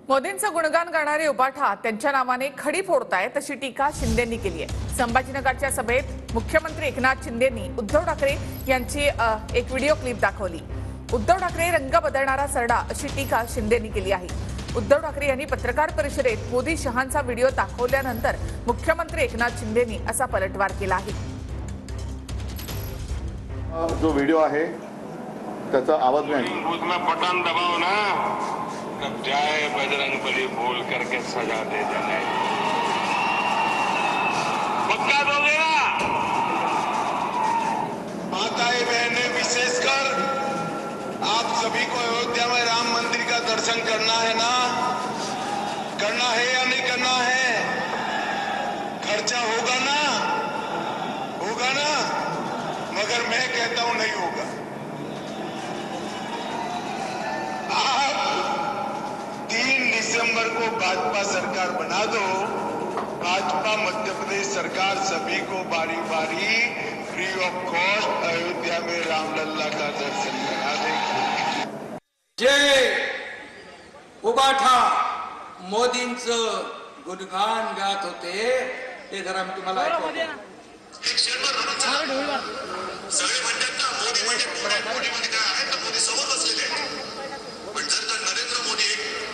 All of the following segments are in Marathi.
मोदींचं गुणगान गाणारे उबाठा त्यांच्या नावाने खडी फोडतायत अशी टीका शिंदेंनी केली आहे। संभाजीनगरच्या सभेत मुख्यमंत्री एकनाथ शिंदेंनी उद्धव ठाकरे यांची एक व्हिडिओ क्लिप दाखवली। उद्धव ठाकरे रंग बदलणारा सरडा अशी टीका शिंदेंनी केली आहे। उद्धव ठाकरे यांनी पत्रकार परिषदेत मोदी शहांचा व्हिडिओ दाखवल्यानंतर मुख्यमंत्री एकनाथ शिंदेंनी असा पलटवार केला आहे। जो व्हिडिओ आहे त्याचा आवाज नाही, उसमें बटन दबाओ ना, तब जाए बजरंगबली बोल करके सजा दे देने। पक्का दोगे ना? माताएं बहनें, विशेषकर आप सभी को अयोध्या में राम मंदिर का दर्शन करना है ना? करना है या नहीं करना है? खर्चा होगा ना? होगा ना? मगर मैं कहता हूं नहीं होगा। आप 3 दिसंबर को भाजपा सरकार बना दो। भाजपा मध्य प्रदेश सरकार सभी को बारी बारी फ्री ऑफ कॉस्ट अयोध्या में रामलल्ला का दर्शन करा देगी। जय उबाठा मोदींचं गुणगान गात होते ते जरा मी तुम्हाला ऐकवतो। सगळे म्हणतात ना मोदी म्हणजे मोदी म्हणजे काय आहे तर मोदी समोर बसलेले आहेत, पण जर नरेंद्र मोदी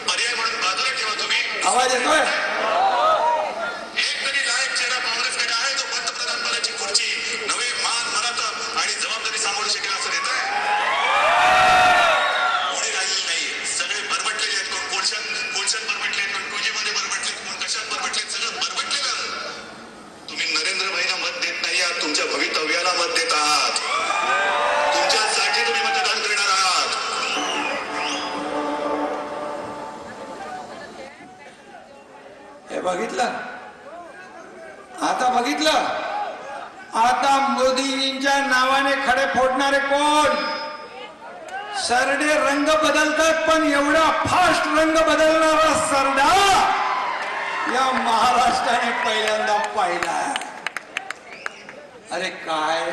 पर्याय म्हणून बाजूला ठेवा तुम्ही। आवाज येतोय? एक तरी लायक चेहरा काँग्रेसकडे आहे तो पंतप्रधान पदाची खुर्ची नवे मान मनात आणि जबाबदारी सामोरू शकेल असं देत आहे। कोणी राहिलेलं नाही, सगळे बरबटलेले आहेत। कोण कोळशात बरबटले, कोण टूजी मध्ये बरबटले, कोण कशात बरबटले, सगळं बरबटलेलं। तुम्ही नरेंद्र भाईंना मत देत नाही आहात, तुमच्या भवितव्याला मत देत आहात, तुमच्यासाठी तुम्ही मतदान करणार आहात। हे बघितलं? आता बघितलं? आता मोदींच्या नावाने खडे फोडणारे कोण? सरडे रंग बदलतात, पण एवढा फास्ट रंग बदलणारा सरडा या महाराष्ट्राने पहिल्यांदा पाहिला। अरे काय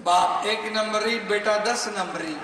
बाप 1 नंबरी, बेटा 10 नंबरी।